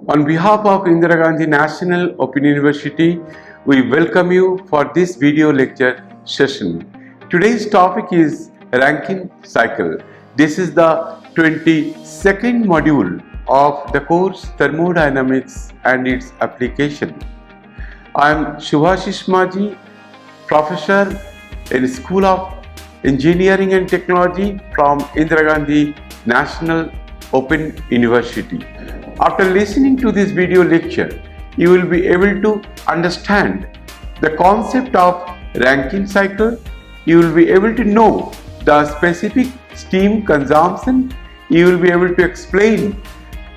On behalf of Indira Gandhi National Open University, we welcome you for this video lecture session. Today's topic is Rankine cycle. This is the 22nd module of the course Thermodynamics and its application. I am Shubhashish Maji, professor in School of Engineering and Technology from Indira Gandhi National Open University. After listening to this video lecture, you will be able to understand the concept of Rankine cycle. You will be able to know the specific steam consumption. You will be able to explain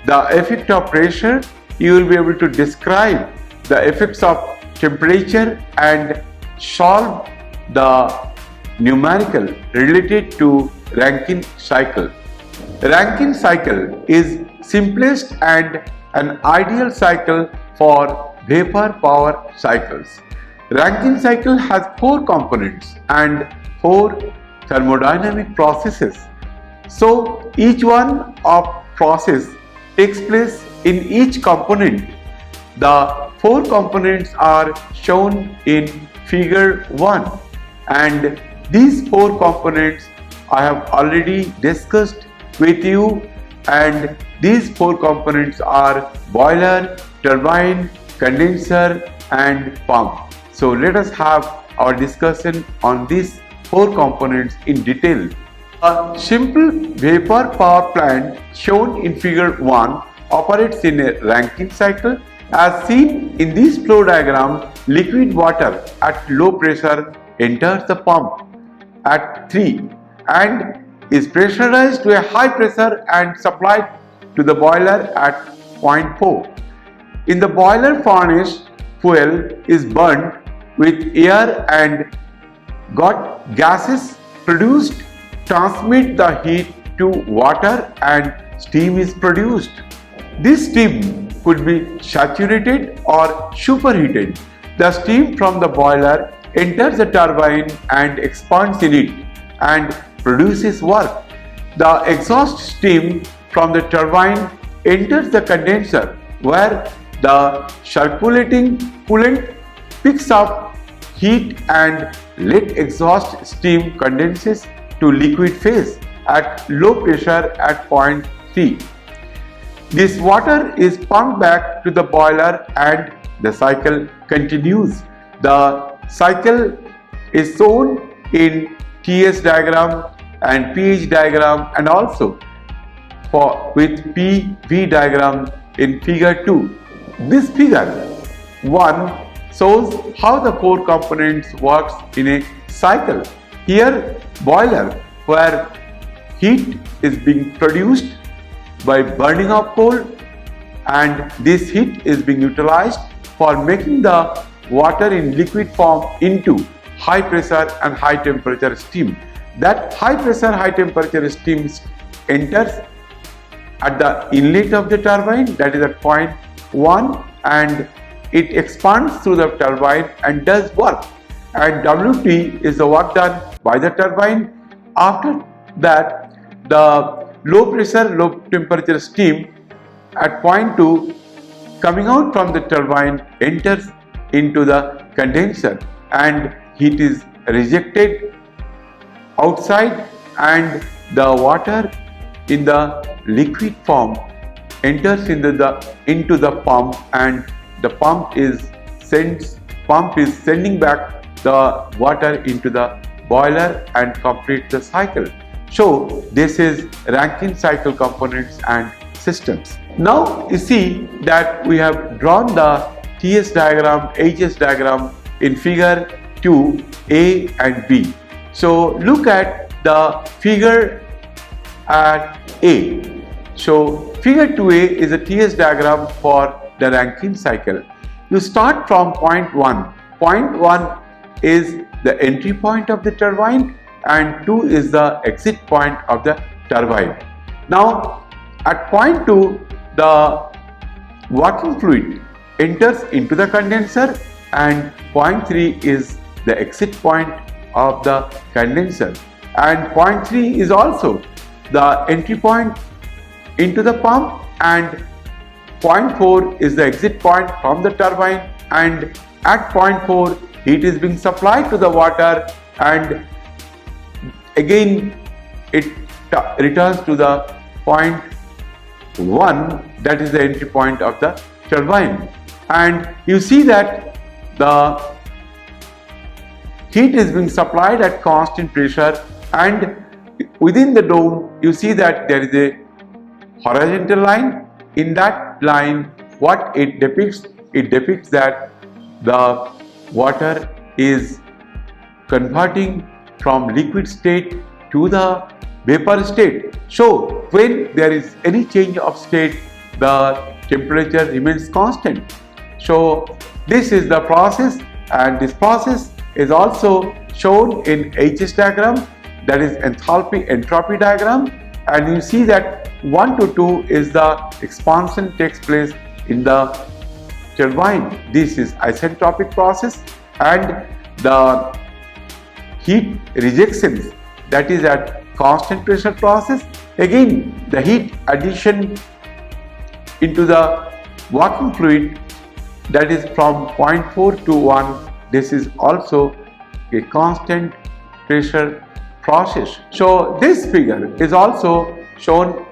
the effect of pressure. You will be able to describe the effects of temperature and solve the numerical related to Rankine cycle. Rankine cycle is simplest and an ideal cycle for vapor power cycles. Rankine cycle has 4 components and 4 thermodynamic processes. So each one of process takes place in each component. The 4 components are shown in figure 1, and these 4 components I have already discussed with you, and these 4 components are boiler, turbine, condenser and pump. So let us have our discussion on these 4 components in detail. A simple vapor power plant shown in figure 1 operates in a Rankine cycle. As seen in this flow diagram, liquid water at low pressure enters the pump at 3 and is pressurized to a high pressure and supplied to the boiler at point 4. In the boiler furnace, fuel is burned with air and got gases produced transmit the heat to water and steam is produced. This steam could be saturated or superheated. The steam from the boiler enters the turbine and expands in it and produces work. The exhaust steam from the turbine enters the condenser where the circulating coolant picks up heat and let exhaust steam condenses to liquid phase at low pressure at point 3. This water is pumped back to the boiler and the cycle continues. The cycle is shown in TS diagram and pH diagram and also with PV diagram in figure 2. This figure 1 shows how the 4 components works in a cycle. Here boiler, where heat is being produced by burning of coal, and this heat is being utilized for making the water in liquid form into high pressure and high temperature steam. That high pressure, high temperature steam enters at the inlet of the turbine, that is at point 1, and it expands through the turbine and does work, and WT is the work done by the turbine. After that, the low pressure, low temperature steam at point 2 coming out from the turbine enters into the condenser and heat is rejected outside, and the water in the liquid form enters into the pump, and the pump is sending back the water into the boiler and complete the cycle. So this is Rankine cycle components and systems. Now you see that we have drawn the TS diagram, HS diagram in figure 2, A and B. So look at the figure at A. So figure 2a is a TS diagram for the Rankine cycle. You start from point 1. Point 1 is the entry point of the turbine and 2 is the exit point of the turbine. Now at point 2, the working fluid enters into the condenser and point 3 is the exit point of the condenser, and point 3 is also the entry point into the pump, and point 4 is the exit point from the turbine, and at point 4 heat is being supplied to the water and again it returns to the point 1, that is the entry point of the turbine. And you see that the heat is being supplied at constant pressure, and within the dome you see that there is a horizontal line. In that line, what it depicts? It depicts that the water is converting from liquid state to the vapor state. So when there is any change of state, the temperature remains constant. So this is the process, and this process is also shown in HS diagram, that is enthalpy entropy diagram, and you see that 1 to 2 is the expansion takes place in the turbine. This is isentropic process, and the heat rejections, that is at constant pressure process. Again the heat addition into the working fluid, that is from point 4 to 1, this is also a constant pressure process. So this figure is also shown,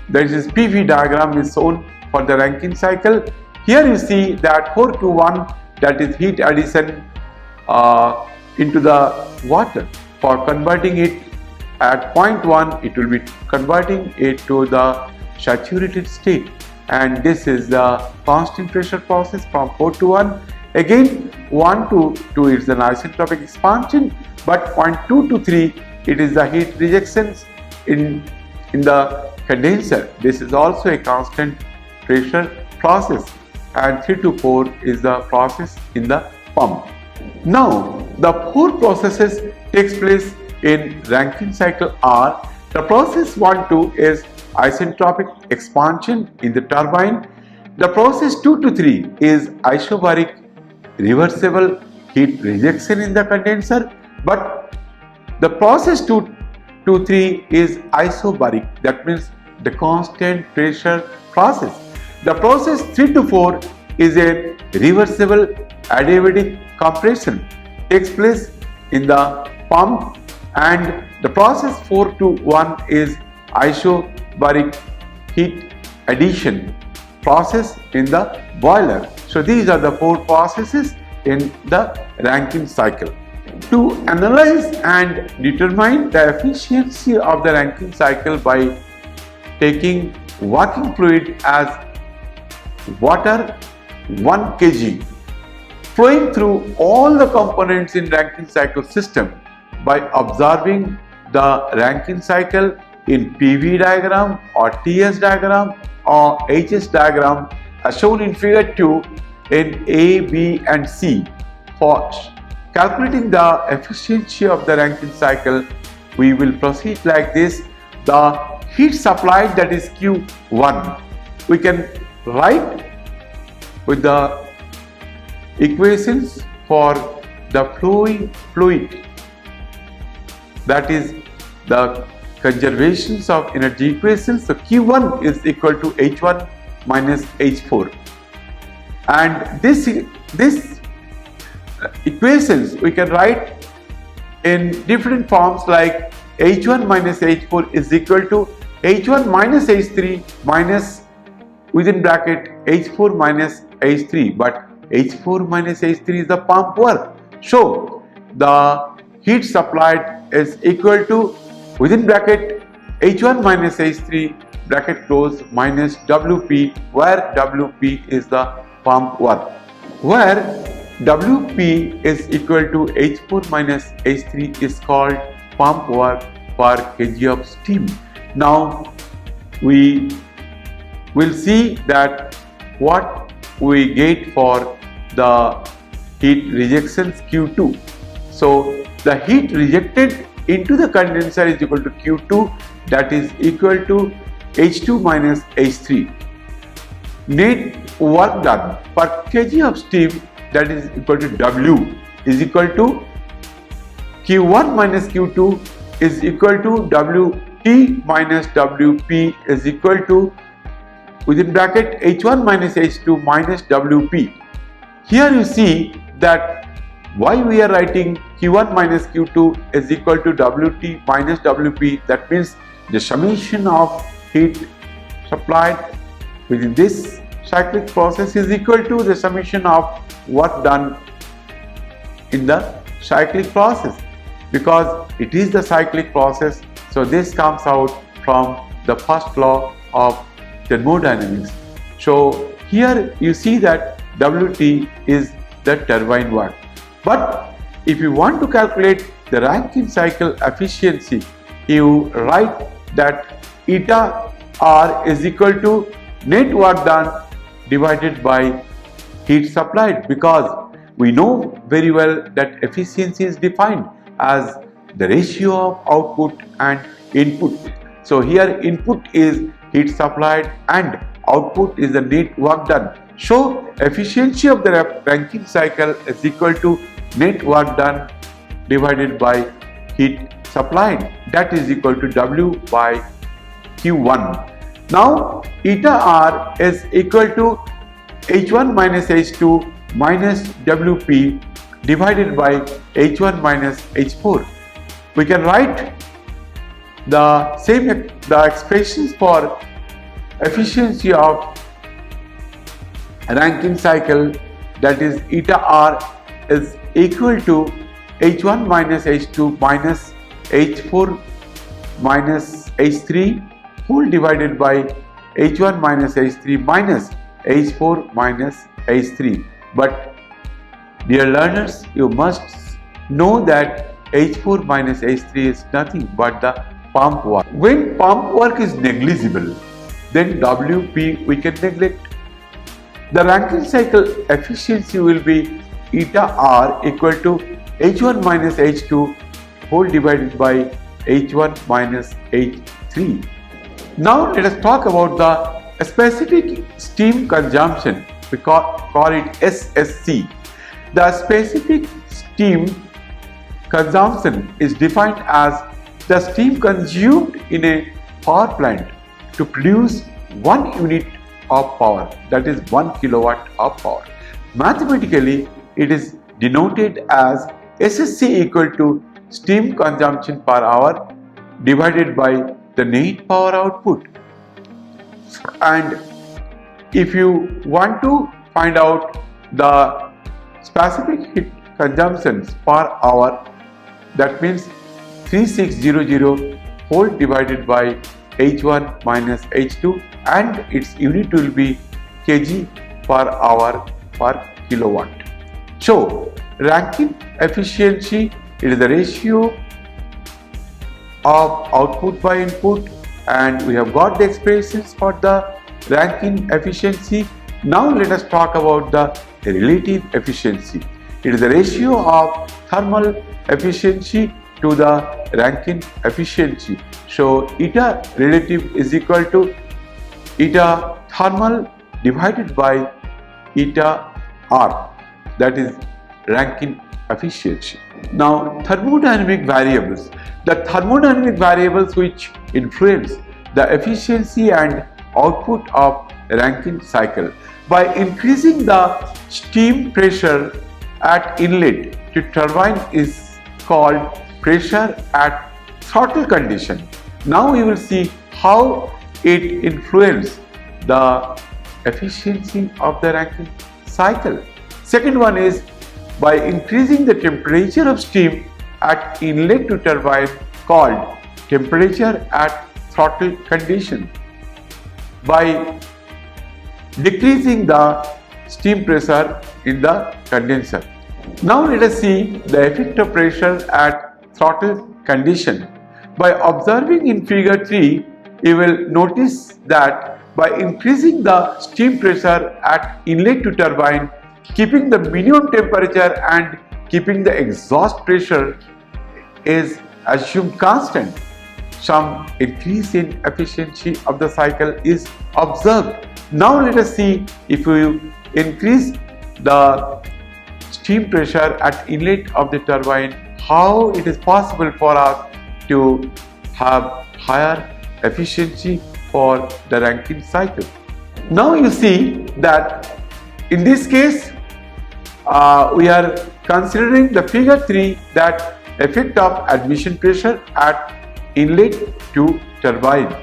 that is PV diagram is shown for the Rankine cycle. Here you see that 4 to 1, that is heat addition into the water. For converting it at point 1, it will be converting it to the saturated state, and this is the constant pressure process from 4 to 1. Again 1 to 2 is an isentropic expansion, but point 2 to 3 it is the heat rejections in the condenser. This is also a constant pressure process, and 3 to 4 is the process in the pump. Now the 4 processes takes place in Rankine cycle are: the process 1 2 is isentropic expansion in the turbine. The process 2 to 3 is isobaric reversible heat rejection in the condenser, but the process 2 to 3 is isobaric, that means the constant pressure process. The process 3 to 4 is a reversible adiabatic compression takes place in the pump, and the process 4 to 1 is isobaric heat addition process in the boiler. So these are the 4 processes in the Rankine cycle. To analyze and determine the efficiency of the Rankine cycle by taking working fluid as water 1 kg flowing through all the components in Rankine cycle system, by observing the Rankine cycle in PV diagram or TS diagram or HS diagram as shown in figure 2 in A, B and C. For calculating the efficiency of the Rankine cycle, we will proceed like this. The heat supplied, that is Q1, we can write with the equations for the flowing fluid, that is the conservations of energy equations. So Q1 is equal to H1 minus H4, and this equations we can write in different forms, like H1 minus H4 is equal to H1 minus H3 minus within bracket H4 minus H3, but H4 minus H3 is the pump work. So the heat supplied is equal to within bracket H1 minus H3 bracket close minus WP, where WP is the pump work, where WP is equal to H4 minus H3 is called pump work per kg of steam. Now we we'll see that what we get for the heat rejections Q2. So the heat rejected into the condenser is equal to Q2, that is equal to H2 minus H3. Net work done per kg of steam, that is equal to W, is equal to Q1 minus Q2 is equal to WT minus WP is equal to, within bracket, H1 minus H2 minus WP. Here you see that why we are writing Q1 minus Q2 is equal to WT minus WP. That means the summation of heat supplied within this cyclic process is equal to the summation of work done in the cyclic process, because it is the cyclic process. So this comes out from the first law of thermodynamics. So here you see that WT is the turbine work. But if you want to calculate the Rankine cycle efficiency, you write that eta R is equal to net work done divided by heat supplied, because we know very well that efficiency is defined as the ratio of output and input. So here input is heat supplied and output is the net work done. So efficiency of the Rankine cycle is equal to net work done divided by heat supplied, that is equal to W by Q1. Now eta R is equal to H1 minus H2 minus WP divided by H1 minus H4. We can write the expressions for efficiency of Rankine cycle, that is eta R is equal to H1 minus H2 minus H4 minus H3 whole divided by H1 minus H3 minus H4 minus H3. But dear learners, you must know that H4 minus H3 is nothing but the pump work. When pump work is negligible, then WP we can neglect. The Rankine cycle efficiency will be eta R equal to H1 minus H2 whole divided by H1 minus H3. Now let us talk about the specific steam consumption. We call it SSC. The specific steam consumption is defined as the steam consumed in a power plant to produce 1 unit of power, that is 1 kilowatt of power. Mathematically, it is denoted as SSC equal to steam consumption per hour divided by the net power output. And if you want to find out the specific heat consumptions per hour, that means 3600 whole divided by H1 minus H2, and its unit will be kg per hour per kilowatt. So Rankine efficiency, it is the ratio of output by input, and we have got the expressions for the Rankine efficiency. Now let us talk about the relative efficiency. It is the ratio of thermal efficiency to the Rankine efficiency. So eta relative is equal to eta thermal divided by eta R, that is Rankine efficiency. Now thermodynamic variables. The thermodynamic variables which influence the efficiency and output of Rankine cycle. By increasing the steam pressure at inlet to turbine is called pressure at throttle condition. Now we will see how it influences the efficiency of the Rankine cycle. Second one is by increasing the temperature of steam at inlet to turbine called temperature at throttle condition. By decreasing the steam pressure in the condenser. Now let us see the effect of pressure at throttle condition. By observing in figure 3, you will notice that by increasing the steam pressure at inlet to turbine, keeping the minimum temperature and keeping the exhaust pressure is assumed constant, some increase in efficiency of the cycle is observed. Now let us see, if we increase the steam pressure at inlet of the turbine, how it is possible for us to have higher efficiency for the Rankine cycle. Now you see that in this case we are considering the figure 3, that effect of admission pressure at inlet to turbine.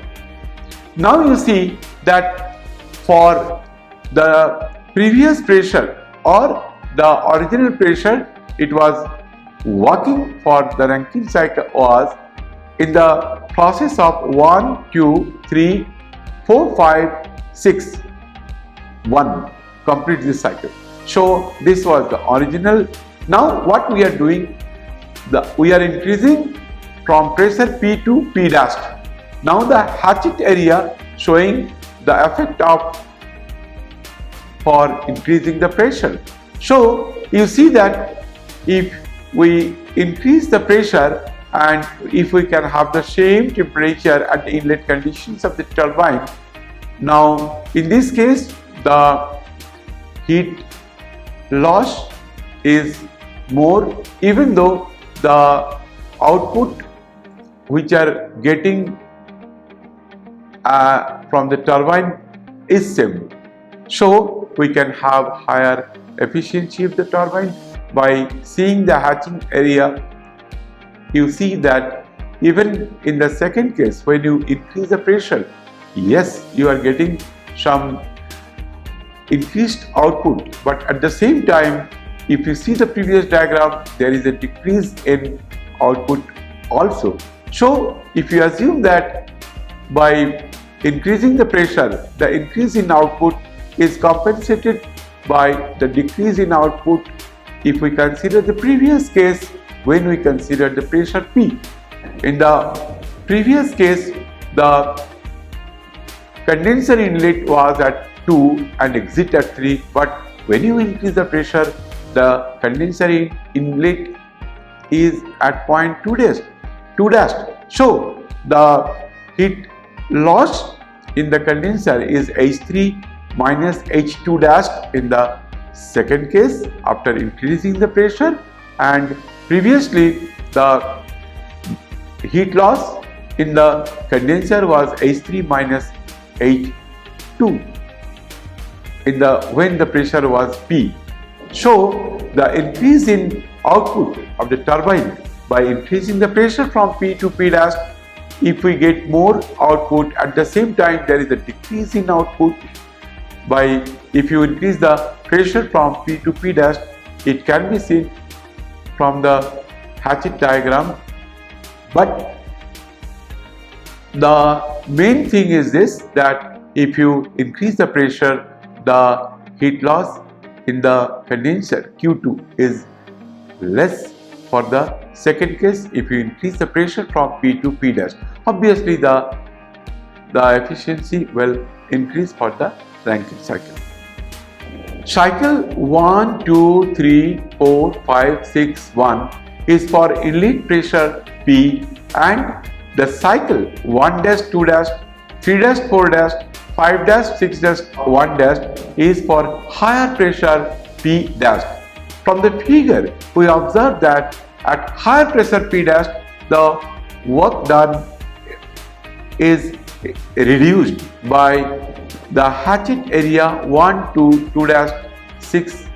Now you see that for the previous pressure or the original pressure, it was working for the Rankine cycle was in the process of 1, 2, 3, 4, 5, 6, 1, complete this cycle. So this was the original. Now what we are doing, we are increasing from pressure P to P dash. Now the hatchet area showing the effect of for increasing the pressure. So you see that if we increase the pressure and if we can have the same temperature at the inlet conditions of the turbine, now in this case the heat loss is more, even though the output which are getting from the turbine is same. So we can have higher efficiency of the turbine. By seeing the hatching area, you see that even in the second case, when you increase the pressure, yes, you are getting some increased output, but at the same time, if you see the previous diagram, there is a decrease in output also. So if you assume that by increasing the pressure, the increase in output is compensated by the decrease in output, if we consider the previous case, when we consider the pressure P. In the previous case, the condenser inlet was at 2 and exit at 3, but when you increase the pressure, the condenser inlet is at point 2 dash. So the heat loss in the condenser is H3 minus H2 dash in the second case after increasing the pressure, and previously the heat loss in the condenser was H3 minus H2 in the when the pressure was P. So the increase in output of the turbine by increasing the pressure from P to P dash, if we get more output, at the same time there is a decrease in output. By if you increase the pressure from P to P dash, it can be seen from the hatchet diagram. But the main thing is this, that if you increase the pressure, the heat loss in the condenser Q2 is less for the second case if you increase the pressure from P to P dash. Obviously the efficiency will increase for the Rankine cycle. Cycle 1, 2, 3, 4, 5, 6, 1 is for inlet pressure P, and the cycle 1 dash, 2 dash, 3 dash, 4 dash, 5 dash, 6 dash, 1 dash is for higher pressure P dash. From the figure, we observe that at higher pressure P dash, the work done is reduced by the hatchet area 1 to 2 dash 6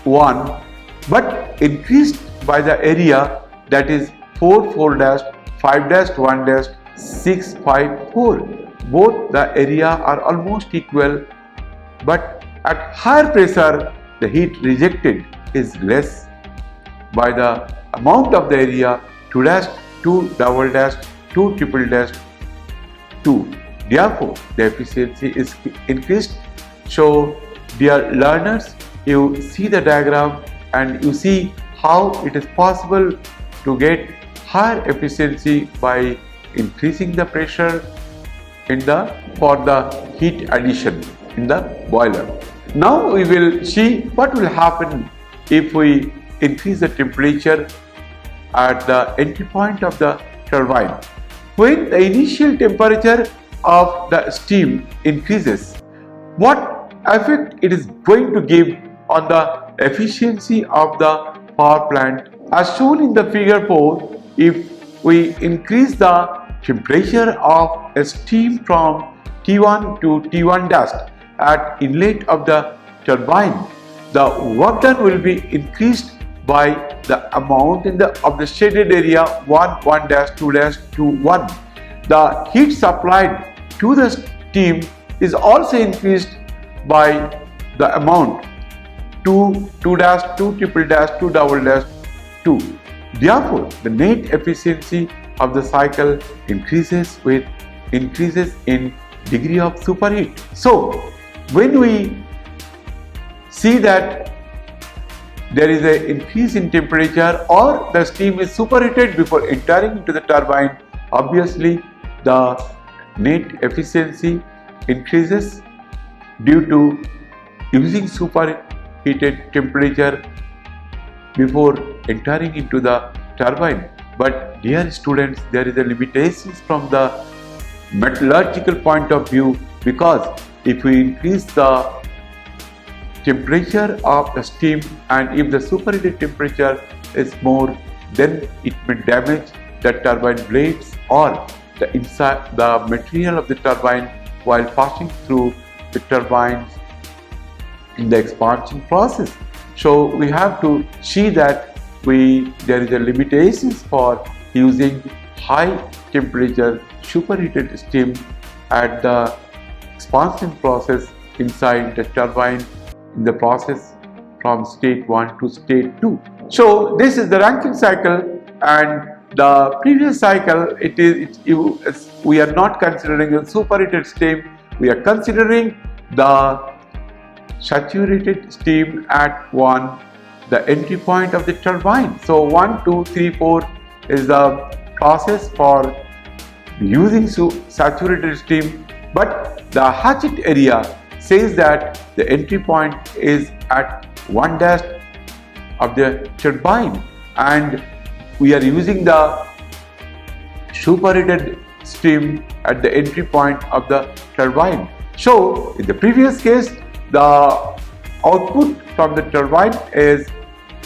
1, but increased by the area that is 4 4 dash 5 dash 1 dash 6 5 4. Both the area are almost equal, but at higher pressure the heat rejected is less by the amount of the area 2 dash 2 double dash 2 triple dash 2. Therefore, the efficiency is increased. So, dear learners, you see the diagram and you see how it is possible to get higher efficiency by increasing the pressure for the heat addition in the boiler. Now we will see what will happen if we increase the temperature at the entry point of the turbine. When the initial temperature of the steam increases, what effect it is going to give on the efficiency of the power plant? As shown in the figure 4, if we increase the temperature of a steam from T1 to T1 dash at inlet of the turbine, the work done will be increased by the amount of the shaded area 1 dash 2 dash to 1. The heat supplied to the steam is also increased by the amount 2 dash 2 triple dash 2 double dash 2. Therefore, the net efficiency of the cycle increases in degree of superheat. So, when we see that there is an increase in temperature or the steam is superheated before entering into the turbine, obviously the net efficiency increases due to using superheated temperature before entering into the turbine. But dear students, there is a limitations from the metallurgical point of view, because if we increase the temperature of the steam and if the superheated temperature is more, then it may damage the turbine blades or the material of the turbine while passing through the turbines in the expansion process. So we have to see that there is a limitations for using high temperature superheated steam at the expansion process inside the turbine in the process from state 1 to state 2. So this is the Rankine cycle, and the previous cycle we are not considering the superheated steam, we are considering the saturated steam at 1, the entry point of the turbine. So 1, 2, 3, 4 is the process for using saturated steam, but the hatchet area says that the entry point is at 1 dash of the turbine and we are using the superheated steam at the entry point of the turbine. So in the previous case, the output from the turbine is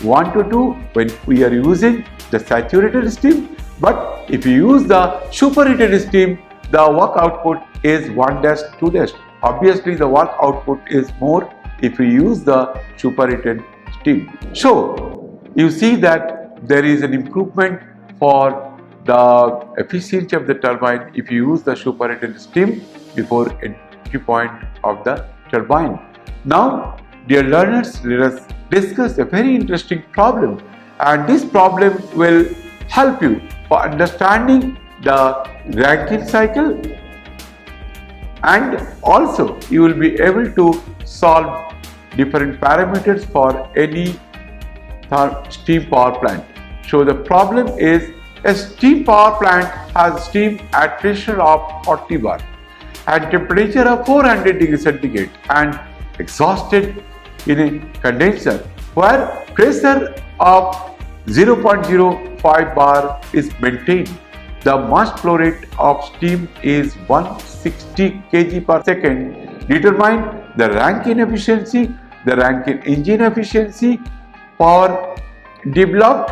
1 to 2 when we are using the saturated steam, but if you use the superheated steam, the work output is 1 dash 2 dash. Obviously the work output is more if we use the superheated steam. So you see that there is an improvement for the efficiency of the turbine if you use the superheated steam before entry point of the turbine. Now, dear learners, let us discuss a very interesting problem, and this problem will help you for understanding the Rankine cycle, and also you will be able to solve different parameters for any steam power plant. So the problem is a steam power plant has steam at pressure of 40 bar and temperature of 400 degrees centigrade and exhausted in a condenser where pressure of 0.05 bar is maintained. The mass flow rate of steam is 160 kg per second. Determine the Rankine efficiency, the Rankine engine efficiency for developed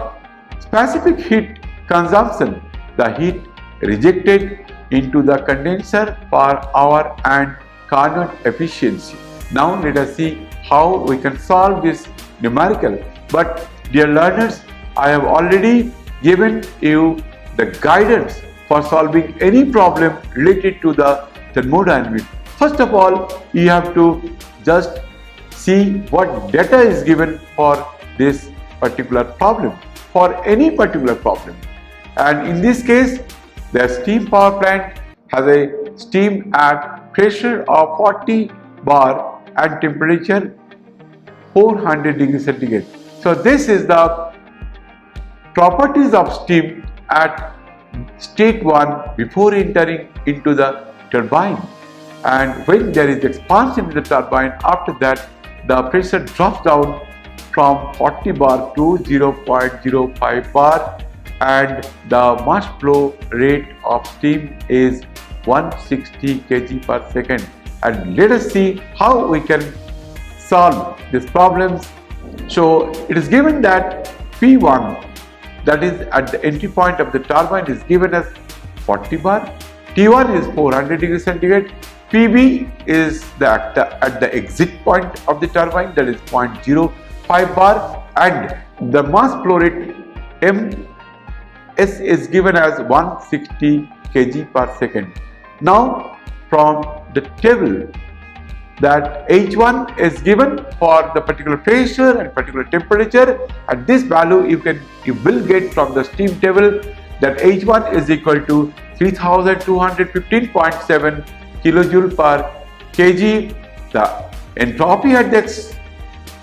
specific heat consumption, the heat rejected into the condenser per hour, and Carnot efficiency. Now let us see how we can solve this numerical. But dear learners, I have already given you the guidance for solving any problem related to the thermodynamics. First of all, you have to just see what data is given for this particular problem, for any particular problem. And in this case, the steam power plant has a steam at pressure of 40 bar and temperature 400 degrees centigrade. So this is the properties of steam at state 1 before entering into the turbine. And when there is expansion in the turbine, after that the pressure drops down from 40 bar to 0.05 bar, and the mass flow rate of steam is 160 kg per second. And let us see how we can solve these problems. So it is given that P1, that is at the entry point of the turbine, is given as 40 bar, T1 is 400 degrees centigrade, PB is at the exit point of the turbine, that is 0.05 bar, and the mass flow rate MS is given as 160 kg per second. Now from the table, that H1 is given for the particular pressure and particular temperature, and this value you will get from the steam table, that H1 is equal to 3215.7 kilojoule per kg. The entropy at the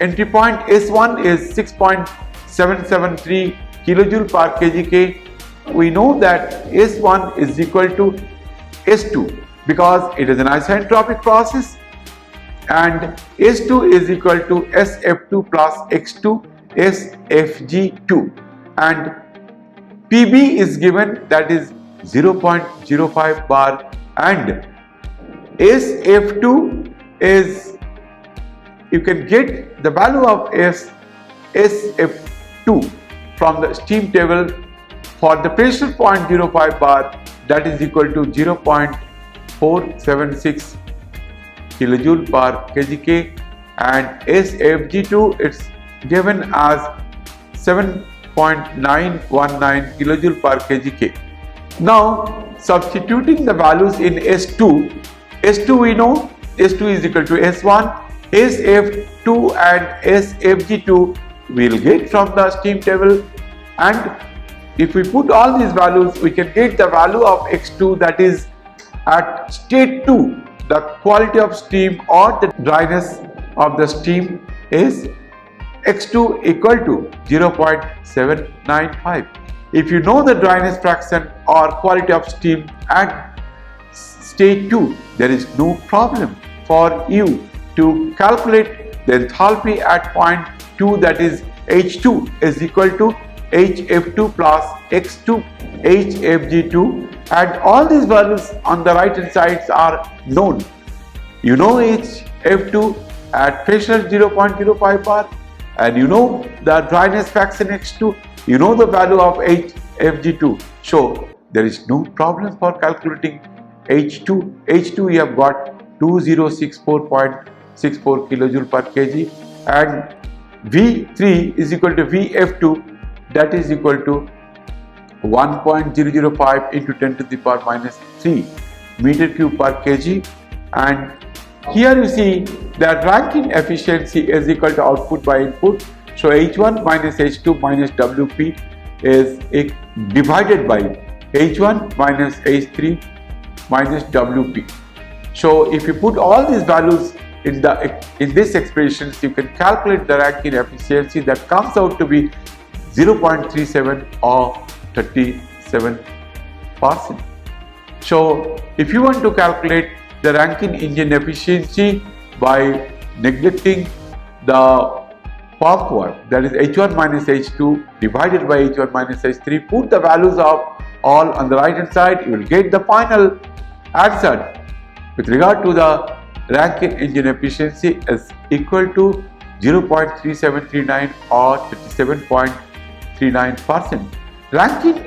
entry point S1 is 6.773 kilojoule per kgK. We know that S1 is equal to S2 because it is an isentropic process, and S2 is equal to SF2 plus X2 SFG2, and PB is given, that is 0.05 bar, and SF2 is, you can get the value of SF2 from the steam table for the pressure 0.05 bar, that is equal to 0.476 kilojoule per kgK, and SFG2 it's given as 7.919 kilojoule per kgK. Now substituting the values in S2 we know S2 is equal to S1, SF2 and SFG2 we will get from the steam table, and if we put all these values we can get the value of X2, that is at state 2 the quality of steam or the dryness of the steam is X2 equal to 0.795. If you know the dryness fraction or quality of steam at state 2, there is no problem for you to calculate the enthalpy at point 2, that is H2 is equal to HF2 plus X2 HFG2, and all these values on the right hand sides are known. You know HF2 at pressure 0.05 bar, and you know the dryness fraction X2, you know the value of HFG2, so there is no problem for calculating H2 we have got 2064.64 kilojoule per kg, and V3 is equal to VF2, that is equal to 1.005 into 10 to the power minus 3 meter cube per kg. And here you see that Rankine efficiency is equal to output by input, so H1 minus H2 minus WP is divided by H1 minus H3 minus WP. So if you put all these values in this expressions, you can calculate the Rankine efficiency, that comes out to be 0.37 or 37%. So if you want to calculate the Rankine engine efficiency by neglecting the pump work, that is H1 minus H2 divided by H1 minus H3, put the values of all on the right hand side, you will get the final answer with regard to the Rankine engine efficiency is equal to 0.3739 or 37.39%. Rankine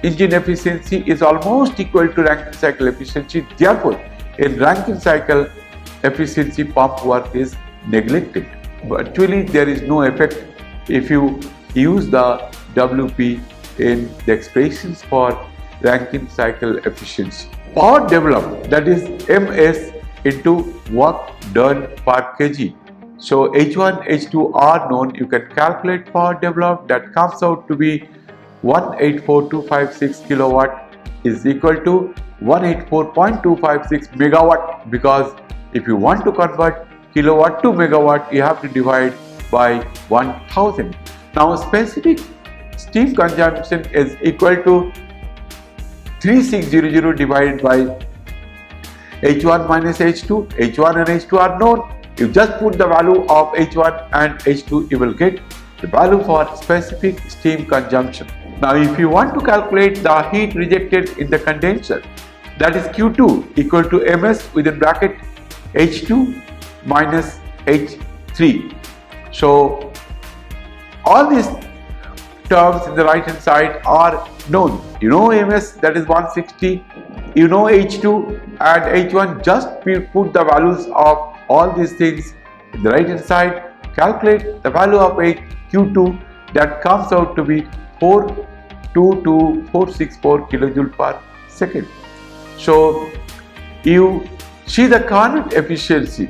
engine efficiency is almost equal to Rankine cycle efficiency. Therefore, in Rankine cycle efficiency, pump work is neglected. But actually, there is no effect if you use the WP in the expressions for Rankine cycle efficiency. Power developed, that is MS into work done per kg. So H1, H2 are known. You can calculate power developed, that comes out to be 184256 kilowatt is equal to 184.256 megawatt, because if you want to convert kilowatt to megawatt, you have to divide by 1000. Now specific steam consumption is equal to 3600 divided by H1 minus H2, H1 and H2 are known. You just put the value of H1 and H2, you will get the value for specific steam consumption. Now if you want to calculate the heat rejected in the condenser, that is Q2 equal to Ms within bracket H2 minus H3. So all these terms in the right hand side are known. You know Ms, that is 160, you know H2 and H1, just put the values of all these things in the right hand side, calculate the value of Q2, that comes out to be 42464 kilojoule per second. So you see the Carnot efficiency,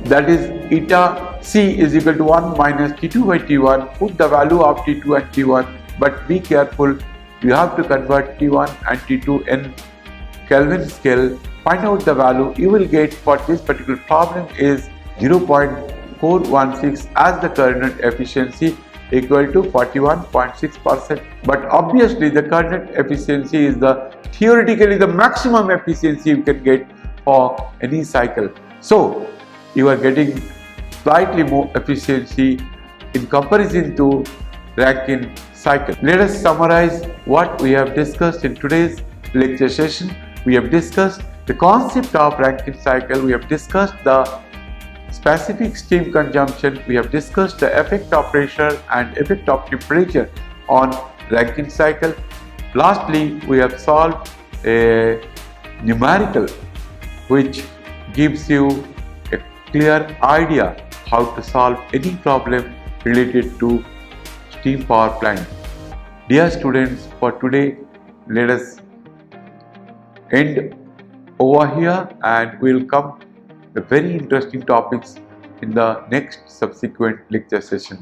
that is eta C is equal to 1 minus T2 by T1. Put the value of T2 and T1, but be careful, you have to convert T1 and T2 in Kelvin scale. Find out the value you will get for this particular problem is 0.416 as the Carnot efficiency, equal to 41.6%. But obviously the Carnot efficiency is theoretically the maximum efficiency you can get for any cycle. So you are getting slightly more efficiency in comparison to Rankine cycle. Let us summarize what we have discussed in today's lecture session. We have discussed the concept of Rankine cycle, we have discussed the specific steam consumption, we have discussed the effect of pressure and effect of temperature on Rankine cycle. Lastly, we have solved a numerical which gives you a clear idea how to solve any problem related to steam power plant. Dear students, for today let us end over here, and we will come with very interesting topics in the next subsequent lecture session.